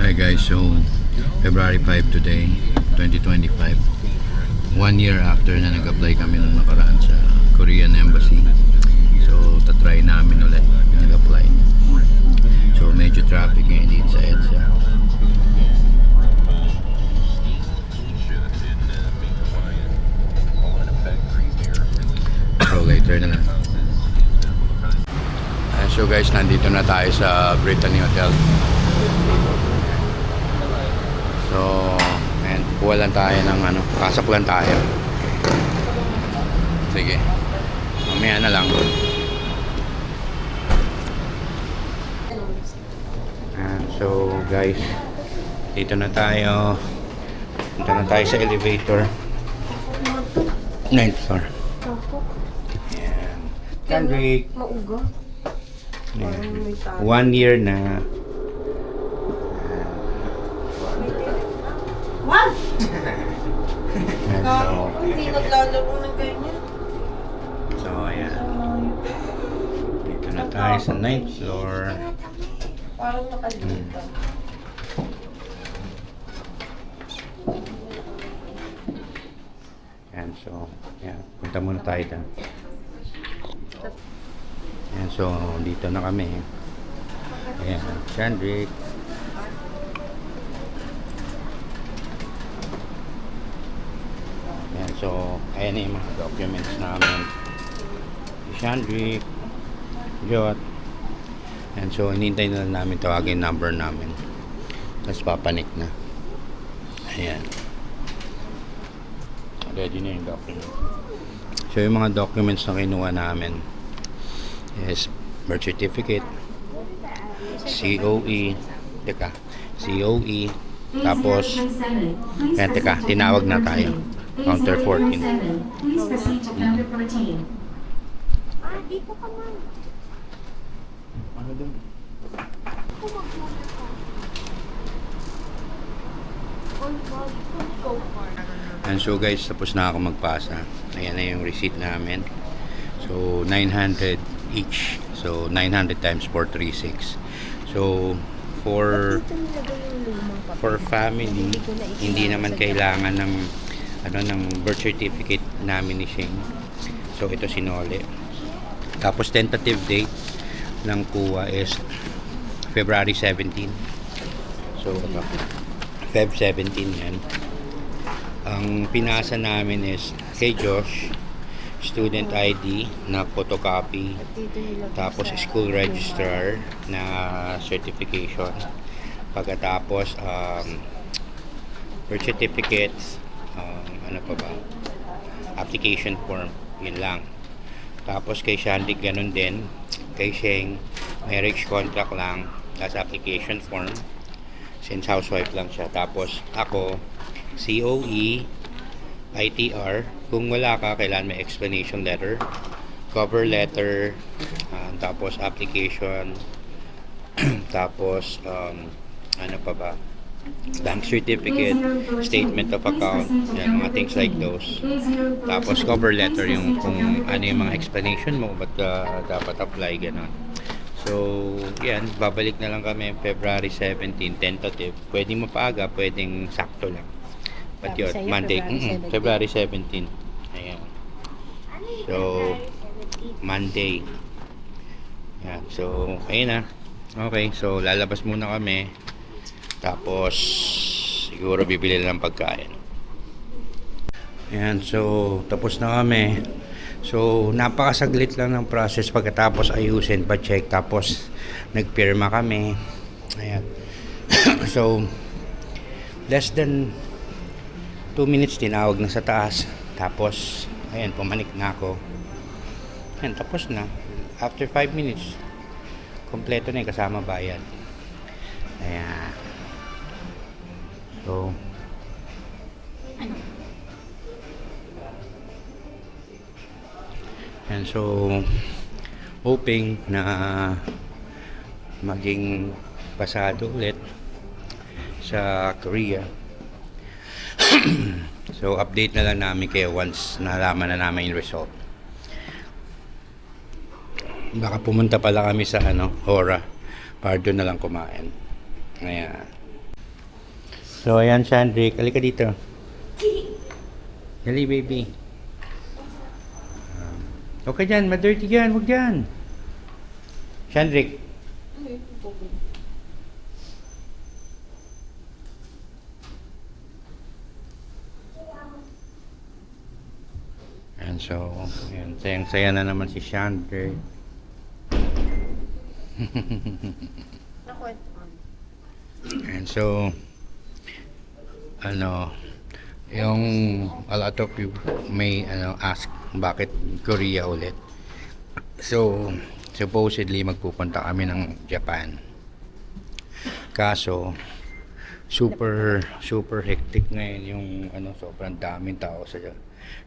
Hi guys, so February 5 today, 2025. 1 year after na nag-apply kami nung nakaraan sa Korean Embassy. So, tatry namin ulit nag-apply. So, medyo traffic ngayon dito sa EDSA. So, later na lang. So guys, nandito na tayo sa Brittany Hotel. So, ayan, kuha lang tayo ng pasok lang tayo. Sige, mamaya na lang. So guys, dito na tayo. Punta na tayo sa elevator. 9th floor. Ayan. Kendrick. Mauga. 1 year na. What? So, Hindi naglalaro ng ganyan. so ayan. Dito na tayo sa 9th floor. Parang nakalimutan. Ayan, so, ayan. Punta muna tayo doon. Ayan, so, dito na kami. Ayan, Kendrick. Ayan, so, ayan yung mga documents namin. Kendrick. Jot. Ayan, so, hinintay na lang namin tawagin number namin. Tapos papanik na. Ayan. Ready na yung document. So, yung mga documents na kinuha namin is birth certificate, COE, COE, tapos, ayan, tinawag na tayo. Counter 14. Please proceed to counter 14. Dito ka man. Ano doon? And so guys, tapos na ako magpasa. Ayan na yung receipt namin. So 900 each. So 900 times 436. So for family, hindi naman kailangan ng ng birth certificate namin ni Shane. So ito sinole. Tapos tentative date ng kuha is February 17. So Feb 17 yan. Ang pinasa namin is kay Josh, student ID na photocopy, tapos school registrar na certification, pagkatapos birth certificates, ano pa ba, application form, yun lang. Tapos kay Shandik ganun din, kay Sheng marriage contract lang, tapos application form since housewife lang siya. Tapos ako COE, ITR. Kung wala ka, kailangan may explanation letter, cover letter, tapos application, tapos ano pa ba, bank certificate, statement of account, yan, mga things like those. Tapos cover letter, yung kung ano yung mga explanation mo, ba't ka dapat apply, gano'n. So, yan, babalik na lang kami February 17, tentative. Pwedeng mapaaga, pwedeng sakto lang. But yun, Monday, February 17. Ayan. So, Monday. Ayan, so, ayun na. Okay, so lalabas muna kami. Tapos, siguro bibili lang pagkain. Ayan, so, tapos na kami. So, napakasaglit lang ng process pagkatapos ayusin, pa-check, tapos nagpirma kami. Ayan. So, less than 2 minutes tinawag na sa taas. Tapos, ayan, pumanik na ako. Ayan, tapos na. After 5 minutes, kompleto na yung kasama bayad. Ayan. So, and so hoping na maging pasado ulit sa Korea. So update na lang namin kayo once nalaman na namin yung result. Baka pumunta pala kami sa Hora para doon na lang kumain. Ayan. So, ayan, Shandrick. Halika dito. Dali, baby. Okay dyan. Ma-dirty yan. Huwag dyan. Shandrick. And so, ayan, sayang-saya na naman si Shandrick. And so, yung a lot of you may ask bakit Korea ulit. So, supposedly magpupunta kami ng Japan. Kaso, super hectic ngayon yung sobrang daming tao sa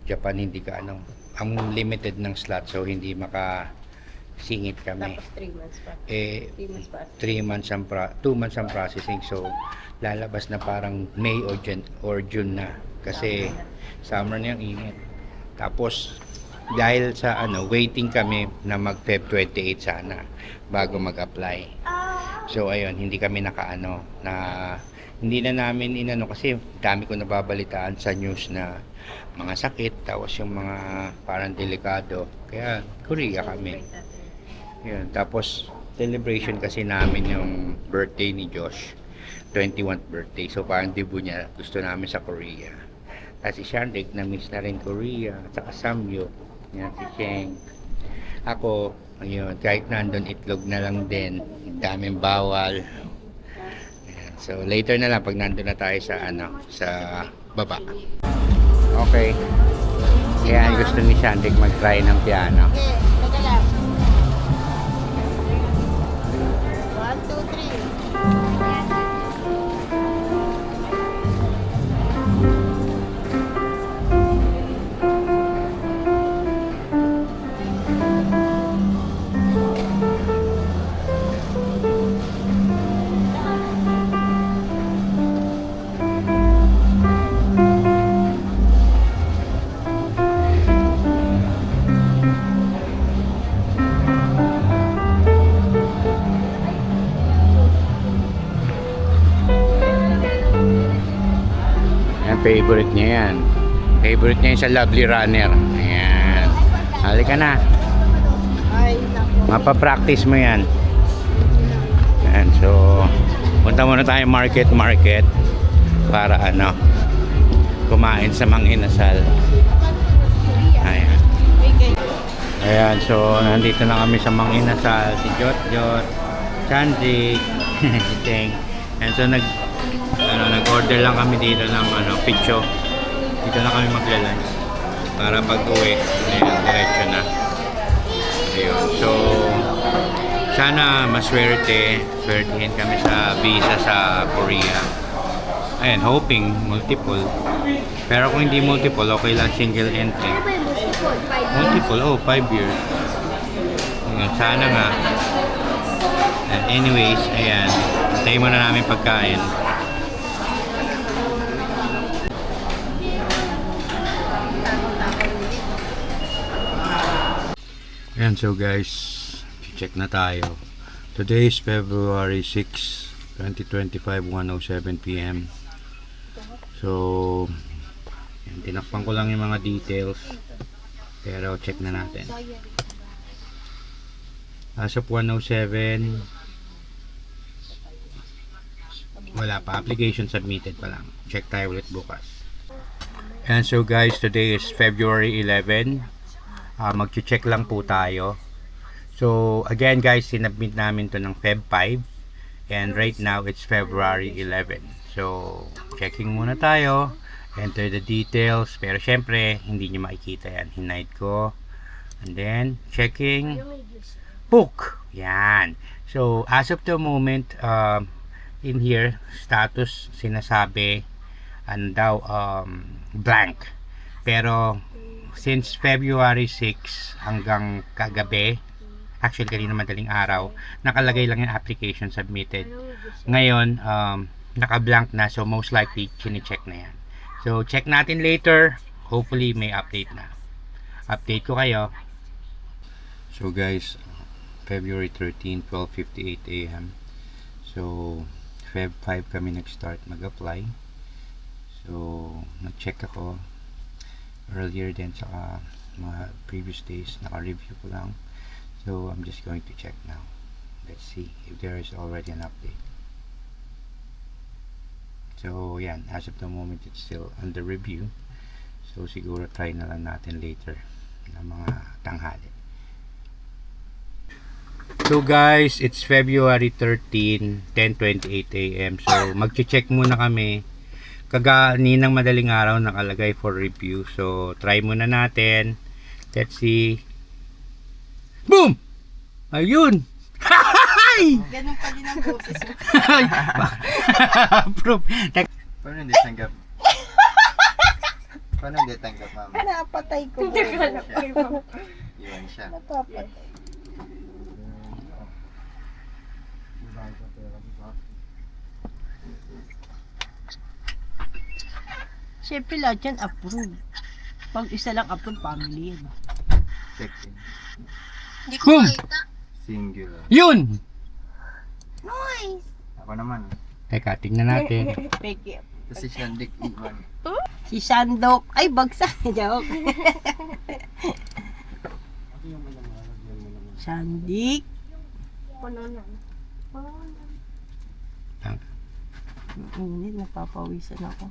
Japan. Hindi ka ang limited ng slot, so hindi makasingit kami. Tapos 3 months pa. 3 months 2 months ang processing, so lalabas na parang May or June na kasi summer na yung init. Tapos dahil sa waiting kami na mag Feb 28 sana bago mag-apply. So ayun, hindi kami hindi na namin kasi dami ko nababalitaan sa news na mga sakit, tapos yung mga parang delikado. Kaya Korea kami. Yun, tapos celebration kasi namin yung birthday ni Josh, 21st birthday. So parang debut niya, gusto namin sa Korea. Kasi si Shandrick na-miss na rin Korea, at saka Samyuk, yan, si Cheng. Ako, ayun, kahit nandun itlog na lang din, daming bawal. Ayan, so later na lang pag nandun na tayo sa sa baba. Okay. Kaya gusto ni Shandrick mag-try ng piano. Okay, teka lang. 1, 2, 3. Favorite niya yan. Favorite niya yung sa Lovely Runner. Ayan. Halika na. Ay, naku. Mapapractice mo yan. Ayan. So, punta muna tayo market para kumain sa Mang Inasal. Ayan. Ayan. So, nandito na kami sa Mang Inasal. Si Jot, Shandrick, si Cheng. And so, nag-order lang kami dito ng picho. Dito na kami magla-lunch para pag-uwi, diretso na. Ayun. So, sana swertihin kami sa visa sa Korea. Ayan, hoping multiple. Pero kung hindi multiple, okay lang single entry. Multiple, 5 years. Ayun, sana nga. And anyways, ayan, tayo muna namin pagkain. Ayan, so guys, check na tayo. Today is February 6, 2025, 1:07 PM. So, ayan, tinakpan ko lang yung mga details. Pero check na natin. As of 1:07, wala pa. Application submitted pa lang. Check tayo ulit bukas. And so guys, today is February 11. Mag-check lang po tayo. So again guys, sinubmit namin to ng Feb 5 and right now it's February 11. So checking muna tayo, enter the details, pero syempre hindi nyo makikita yan, hinide ko, and then checking, book, yan. So as of the moment, in here status sinasabi blank, pero since February 6 hanggang kagabi, actually kanina madaling araw, nakalagay lang yung application submitted. Ngayon, naka-blank na, so most likely chine-check na yan. So check natin later, hopefully may update na. Update ko kayo. So guys, February 13, 12:58 AM. So Feb 5 kami nag-start mag-apply. So, nag-check ako earlier din sa mga previous days. Naka-review ko lang. So, I'm just going to check now. Let's see if there is already an update. So, yan. As of the moment, it's still under review. So, siguro try na lang natin later na mga tanghali. So, guys, it's February 13, 10:28 a.m. So, mag-check muna kami. Kaganinang madaling araw nakalagay for review. So, try muna natin. Let's see. Boom! Ayun! Ganun pa din ang boses mo. Proof. Paano hindi tanggap? Paano hindi tanggap, mama? Napatay ko. Iwan siya. Napapatay. Siyempre lahat yan approve. Pag isa lang approve, family yan. Check in. Boom! Singular. Yun! Nice! Ako naman. Teka, tingnan natin. Peke. Kasi Shandik iwan. Si Sandok. Ay, bagsak. Joke. Sandik. Init, napapawisan ako.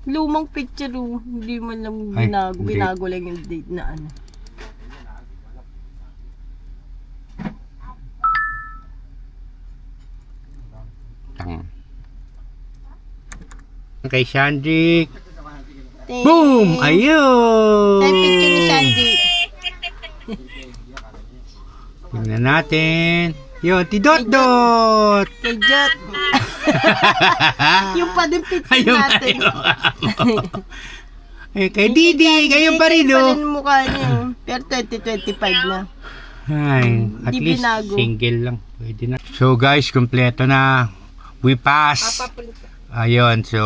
Lumang picture, oh. Hindi man lang Ay, binago. hindi. Binago lang yung date na ano. Okay, Shandrik. Thank Boom! you. Ayun! Saan picture ni Sandik? Tingnan natin. Yun, Tidot-dot! Kay Jot. Yung pa din picture Ayun natin. Ay, kay Didi, kayo pa rin, Pa oh. rin mukha niya. Pero 2025 na. Ay, at Di least binago. single lang. Pwede na. So guys, kompleto na. We pass. Ayun, so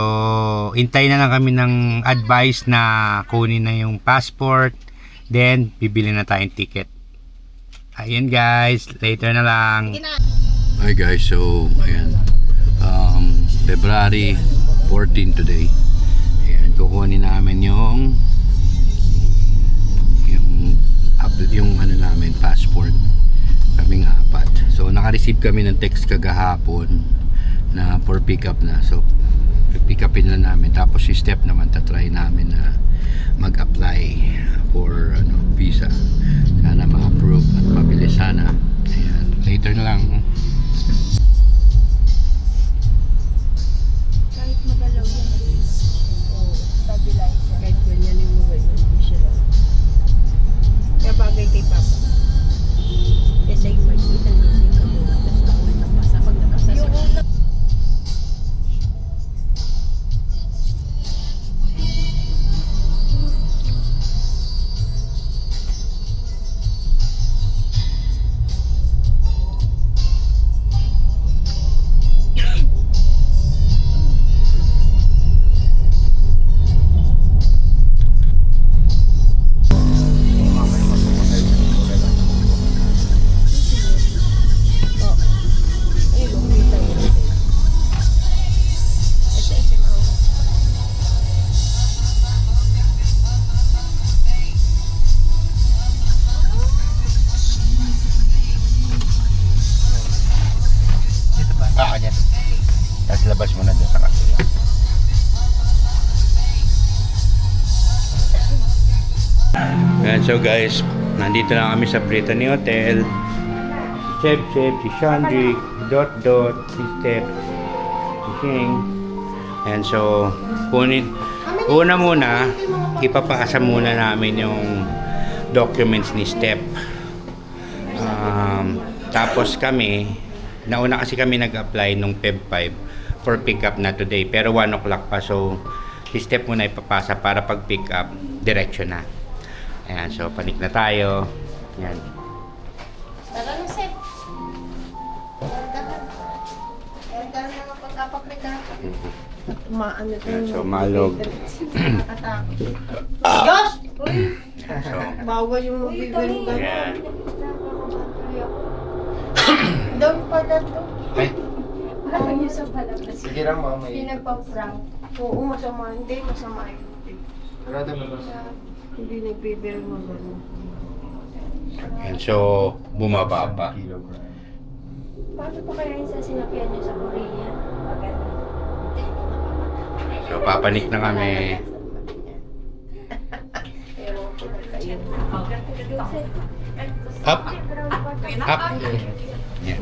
hintay na lang kami ng advice na kunin na yung passport. Then, bibili na tayong ticket. Ayun guys, later na lang. Hi guys, so ayan. February 14 today. Ayan, kukunin namin yung ano namin, passport. Kaming apat. So naka-receive kami ng text kagahapon na for pick up na. So pick upin na namin. Tapos si Step naman tatry namin na mag-apply for visa. Sana ma-approve at mabilis sana. Ayan, later na lang. Kahit magalaw yan. Stabilizer. Kahit ganyan yung mga hindi siya lang. Kaya bagay kay Papa. Kasi yung mag-itan, hindi ka mo. Tapos ako napasa pag nakasasa. Yung una. Kanya. Tapos labas mo na doon sa kasila. Ayan, so guys, nandito na kami sa Brittany Hotel. Si Chef, si Shandrik, si Dot, si Step, si Shing. Ayan, so una muna, ipapaasa muna namin yung documents ni Step. Tapos kami, nauna kasi kami nag-apply nung Feb 5 for pick up na today. Pero 1 o'clock pa. So, si Step muna ipapasa para pag pick up, diretso na. Ayan, so panik na tayo. Ayan. Tara na, Sep. Dahan na pagkapaprika. Maano to. Ayan, so malog. Nakatakot. Diyos! Ayan, so, Bawal yung mabibigyan ka. ayan. Doon pala to. Ay, Ayaw niya sa palabas. Sige lang mga may... Hindi nagpa-prank. Oo, masama. Hindi, masama yun. Sarado na ba? Hindi nagbibiro mo gano'n. And so, bumaba pa. Kilogram. Paano po kaya yung sa sinakyan niyo sa Korea? Maganda. So, papanik na kami. Pero, kayo. Up. Up. Yan.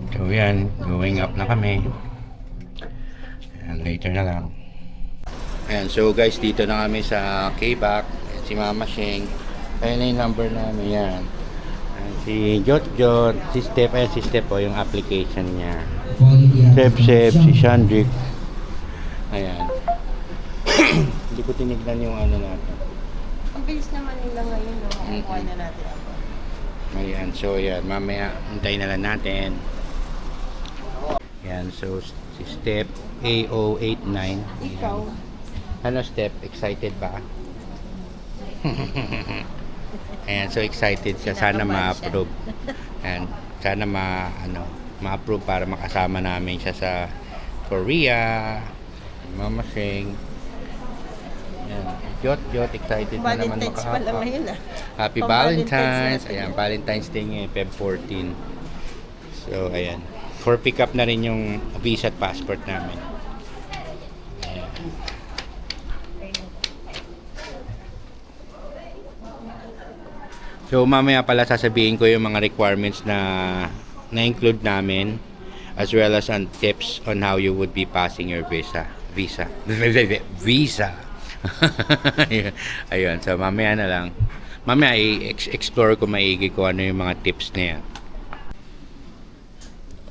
So, yan. Going up na kami. And later na lang. Ayan, so guys, dito na kami sa K-Back. Si Mama Sheng. Ayan na yung number namin yan. Ayan, si Jot, si Steph, ayan si Steph po, yung application niya. Sep, si Shandrik. Ayan. Hindi ko tinignan yung ano natin. Ang bilis naman nila ngayon, no? Kuha na natin ako. Ayan, so yan, mamaya hintayin na lang natin. Ayan, so si Steph AO89. Ikaw. Ano Steph, excited ba? Ayan, so excited siya. Sana ma-approve. Ayan, sana ma-approve para makasama namin siya sa Korea. Mama Sheng. Ayan. Jot, excited na naman Valentine's pala makahapa. ngayon, ah. Happy Pang Valentine's. Valentine's natin. Ayan, Valentine's Day ngayon, Feb 14. So, ayan. For pick up na rin yung visa at passport namin. Ayan. So, mamaya pala sasabihin ko yung mga requirements na na-include namin as well as on tips on how you would be passing your visa. Visa. Ayun, so mamaya na lang. Mamaya i-explore ko maigi ko ano yung mga tips na yan.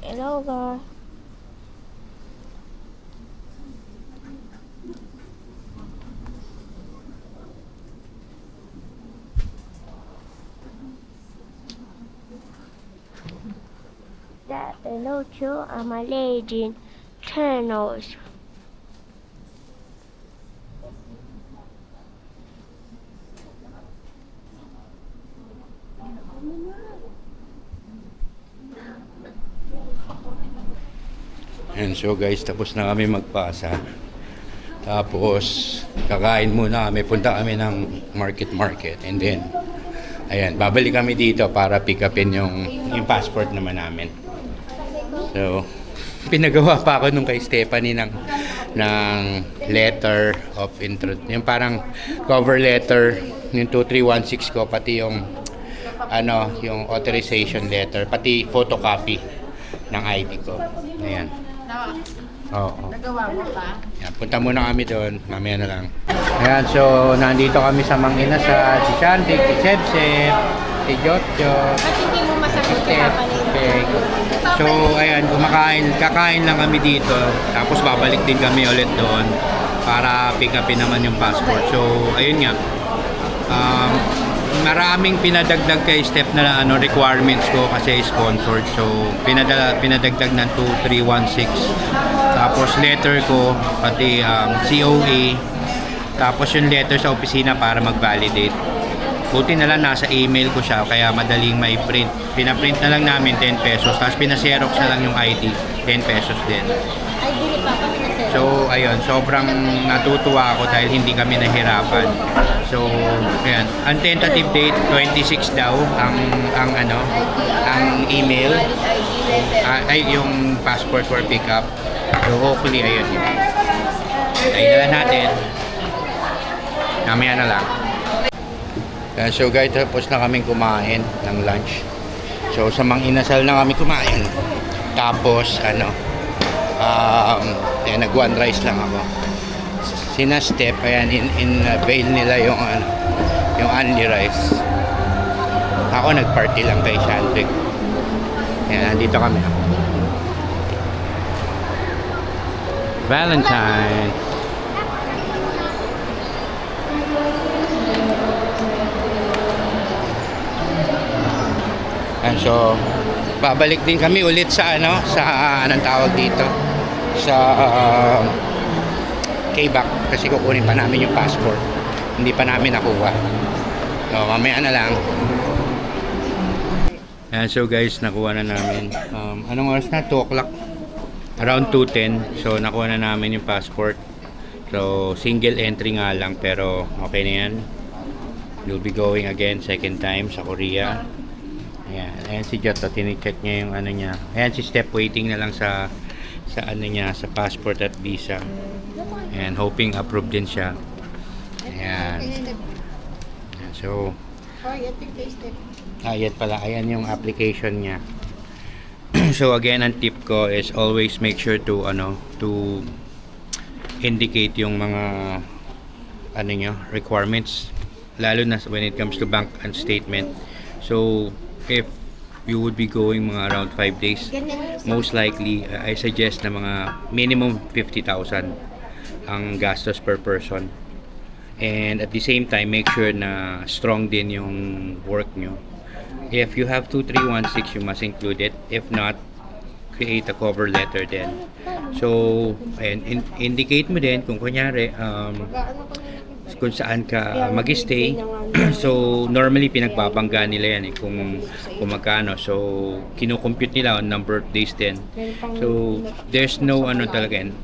Hello, guys. That hello to Malaysian channels. And so guys, tapos na kami magpasa. Tapos kakain muna kami, punta kami ng market and then ayan, babalik kami dito para pick upin yung passport naman namin. So, pinagawa pa ako nung kay Stephanie ng letter of intro, yung parang cover letter, yung 2316 ko, pati yung yung authorization letter, pati photocopy ng ID ko. Ayan. Oo. Nagawa mo pa? Yan, punta muna kami doon, mamaya na lang. Ayan, so nandito kami sa Mang Inasal, si Shandik, si Sebsep, si Jotjo, Ba't hindi mo masagot si yung Steph. So ayan, kakain lang kami dito, tapos babalik din kami ulit doon para pick upin naman yung passport. So ayun nga, maraming pinadagdag kay Steph na requirements ko kasi sponsored. So pinadagdag ng 2316. Tapos letter ko, pati COA. Tapos yung letter sa opisina para mag-validate. Buti na lang nasa email ko siya kaya madaling mai-print. Pinaprint na lang namin 10 pesos. Tapos pinaserox na lang yung ID, 10 pesos din. Ay, hindi pa pa pinasero. So, ayun, sobrang natutuwa ako dahil hindi kami nahirapan. So, ayan, ang tentative date 26 daw ang email ay yung passport for pickup. So, hopefully ayun. Tayo na lang natin. Mamaya na lang. So guys, tapos na kaming kumain ng lunch. So sa Mang Inasal na kami kumain. Tapos nag-one rice lang ako. Sina Steph, ayan, in-avail nila yung only rice. Ako nag-party lang kay Shandrik. Ayan, nandito kami. Valentine. And so, babalik din kami ulit sa anong tawag dito, sa K-Back kasi kukunin pa namin yung passport. Hindi pa namin nakuha. So, mamaya na lang. So guys, nakuha na namin. Anong oras na? 2 o'clock. Around 2:10. So nakuha na namin yung passport. So single entry nga lang pero okay na yan. We'll be going again second time sa Korea. Ayan. Ayan si Jotto. Tinicheck niya yung ano niya. Ayan si Step waiting na lang sa ano niya, sa passport at visa. And hoping approved din siya. Ayan. Ayan. So yan pala. Ayan yung application niya. So again, ang tip ko is always make sure to to indicate yung mga requirements, lalo na when it comes to bank and statement. So if you would be going mga around 5 days, most likely I suggest na mga minimum 50,000 ang gastos per person. And at the same time, make sure na strong din yung work nyo. If you have 2316, you must include it. If not, create a cover letter then. So, and indicate mo din kung kunyari kung saan ka mag-stay. So, normally pinagbabangga nila yan kung magkano. So, kino-compute nila on number of days din. So, there's no talaga,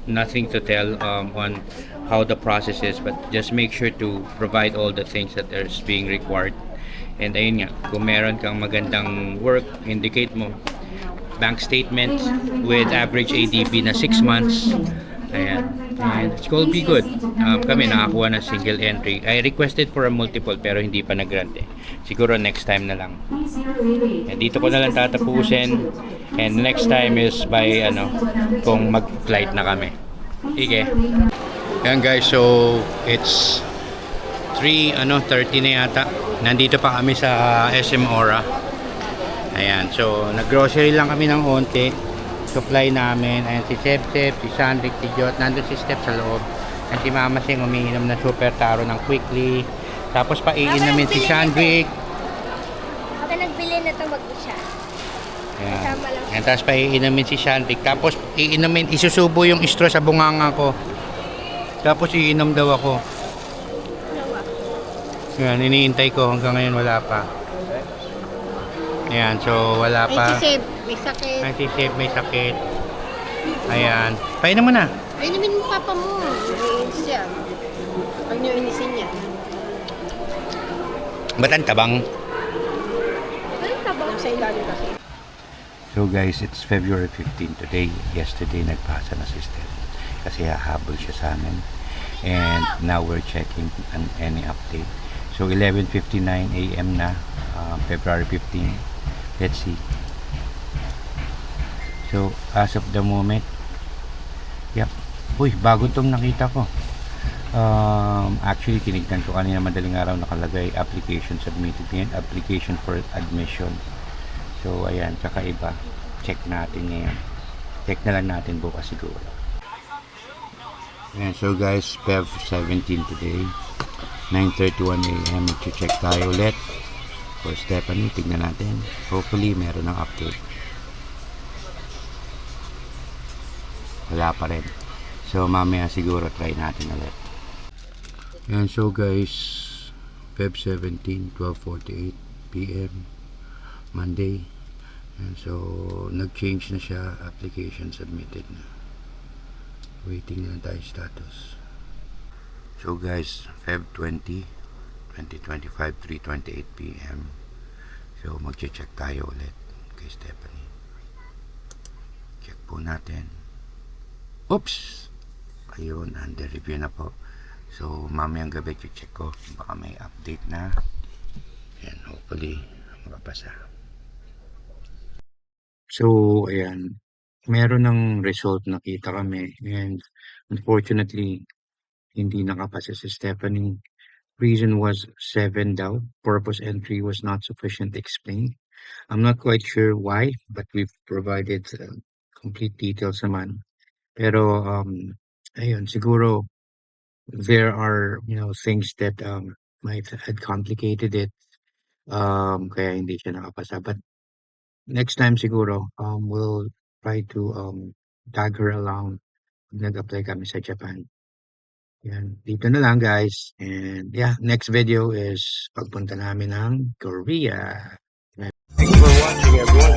nothing to tell on how the process is, but just make sure to provide all the things that is being required. And ayun nga, kung meron kang magandang work, indicate mo bank statement with average ADB na 6 months. Ayan. And it's going to be good. Kami nakakuha ng single entry. I requested for a multiple pero hindi pa nag-grant eh. Siguro next time na lang. And dito ko na lang tatapusin. And next time is by kung mag-flight na kami. Sige. Ayan guys, so it's 3:30 na yata. Nandito pa kami sa SM Aura. Ayan, so nag-grocery lang kami ng onte. Supply namin. Ayan si Sep, si Sandrick, si Jot. Nandun si Step sa loob. Ayan si Mama Sing umiinom na super taro ng quickly. Tapos paiinumin si Sandrick. Ako nagbili na ito mag-isa. Ayan. Ayan, tapos paiinumin si Sandrick. Tapos isusubo yung straw sa bunganga ko. Tapos iinom daw ako. Ayan, iniintay ko hanggang ngayon wala pa. Ayan, so wala pa. Ay, si Seb, may sakit. Ay, si Seb may sakit. Ayan. Painom mo na. Painumin mo papa mo. Naiinis siya. Pag niyo inisin niya. Ba't ang tabang? Ano tabang? Sa ilalim kasi. So guys, it's February 15 today. Yesterday nagpasa na si Steph kasi hahabol siya sa amin. And now we're checking on any update. So 11:59 AM na, February 15. Let's see. So as of the moment, yep. Uy, bago tong nakita ko. Actually tinignan ko kanina madaling araw, nakalagay application submitted and application for admission. So ayan, kakaiba. Check natin ngayon. Check na lang natin bukas siguro. Ayan, so guys, Feb 17 today, 9:31 AM. Mag-check tayo ulit for Stephanie. Tignan natin. Hopefully meron ng update. Wala pa rin. So mamaya siguro try natin ulit. Ayan, so guys, Feb 17, 12:48 PM, Monday. And so nag-change na siya. Application submitted na. Waiting na tayo status. So guys, Feb 20, 2025, 3:28 PM. So magche-check tayo ulit kay Stephanie. Check po natin. Oops! Ayun, under review na po. So mamayang gabi check ko. Baka may update na. And hopefully makapasa. So ayan, meron ng result nakita kami and unfortunately hindi nakapasa si Stephanie. Reason was 7 daw. Purpose entry was not sufficient explained. I'm not quite sure why, but we've provided complete details naman. Pero ayun, siguro there are things that might have complicated it. Kaya hindi siya nakapasa. But next time siguro we'll try to tag her along. Nag-apply kami sa Japan. Yan, dito na lang guys. And yeah, next video is pagpunta namin ng Korea. watching, everyone.